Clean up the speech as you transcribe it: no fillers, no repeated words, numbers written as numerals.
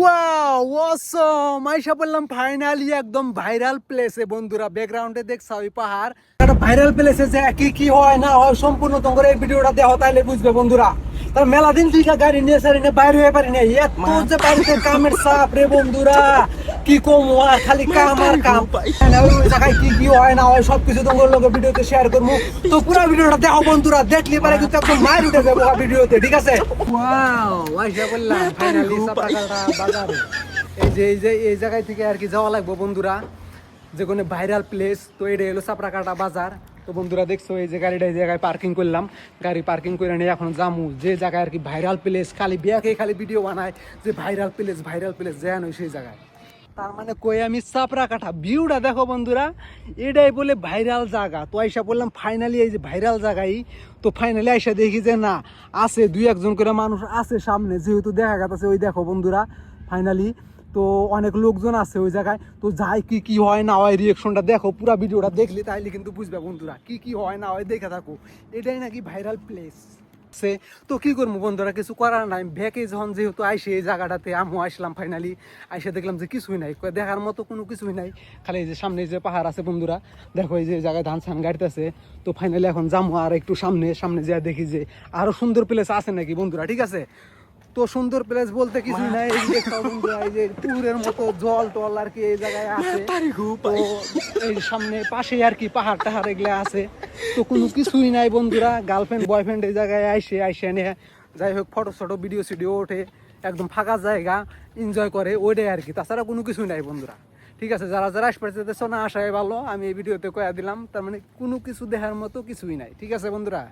Wow অসম আইসা বললাম finally একদম ভাইরাল প্লেসে বন্ধুরা। ব্যাকগ্রাউন্ডে দেখছ ওই পাহাড়, একটা ভাইরাল প্লেসে যে কি কি হয় না হয় সম্পূর্ণ তোমার এই ভিডিওটা দেখো তাইলে বুঝবে বন্ধুরা। তার মেলা দিন থেকে গাড়ি নিয়ে সারি নিয়ে বাইরে হয়ে পারি না, এত যে বাড়িতে কামের চাপ রে বন্ধুরা, কি কম আর খালি কাম আর কাম। ওই জায়গায় কি কি হয় না হয় সবকিছু তোমার লোক ভিডিওতে শেয়ার করবো। তো পুরো ভিডিওটা দেখো বন্ধুরা, দেখলে পারে কিন্তু একদম মায়ের উঠে যাবো ভিডিওতে, ঠিক আছে? ওয়াও আইসা বললাম ফাইনালি চাপাকাটা বাজারে। এই জায়গায় থেকে আর কি যাওয়া লাগবো বন্ধুরা, যে কোনো ভাইরাল প্লেস। তো এটা হলো চাপড়াকাটা বাজার। তো বন্ধুরা দেখছো এই যে গাড়িটা এই জায়গায় পার্কিং করলাম, গাড়ি পার্কিং করে নিয়ে এখন যামু যে জায়গায় আর কি ভাইরাল প্লেস, খালি বিয়াকে খালি ভিডিও বানায় যে ভাইরাল প্লেস যেন সেই জায়গায়। তার মানে কই আমি চাপড়াকাটা ভিউটা দেখো বন্ধুরা, এটাই বলে ভাইরাল জায়গা। তো আইসা বললাম ফাইনালি এই যে ভাইরাল জায়গায়। তো ফাইনালি আইসা দেখি যে না আছে দুই একজন করে মানুষ আছে সামনে, যেহেতু দেখা গেছে ওই দেখো বন্ধুরা ফাইনালি। তো অনেক লোকজন আছে ওই জায়গায়। তো যাই কি কি হয় না হয় রিয়েকশনটা দেখো, পুরো ভিডিওটা দেখলে তাইলে কিন্তু বুঝবে বন্ধুরা কি কি হয় না হয় দেখে থাকো। এটাই নাকি ভাইরাল প্লেস। তো কি করবো বন্ধুরা, কিছু করার নাই। ভেকে যখন যেহেতু আইসে এই জায়গাটাতে আমিও আসলাম ফাইনালি, আইসে দেখলাম যে কিছুই নাই, দেখার মতো কোনো কিছুই নাই, খালি এই যে সামনে যে পাহাড় আছে বন্ধুরা, দেখো এই যে জায়গায় ধান ছান গাড়িতেছে। তো ফাইনালি এখন যাবো আর একটু সামনে সামনে যা দেখি যে আরো সুন্দর প্লেস আছে নাকি বন্ধুরা, ঠিক আছে? তো সুন্দর প্লেস বলতে কিছুই নাই, এই যে বন্ধুরা এই যে পুকুরের মতো জল টল আর কি এই জায়গায় আছে। তো এই সামনে পাশে আর কি পাহাড় টাহাড় এগুলো আছে। তো কোনো কিছুই নাই বন্ধুরা, গার্লফ্রেন্ড বয়ফ্রেন্ড এই জায়গায় আইসে নিয়ে যাই হোক ফটো ফটো ভিডিও সিডিও ওঠে, একদম ফাঁকা জায়গা এনজয় করে ওইটাই আর কি, তাছাড়া কোনো কিছুই নাই বন্ধুরা, ঠিক আছে? যারা যারা আসতে না আসায় ভালো, আমি এই ভিডিওতে কয়া দিলাম। তার মানে কোনো কিছু দেখার মতো কিছুই নাই, ঠিক আছে বন্ধুরা?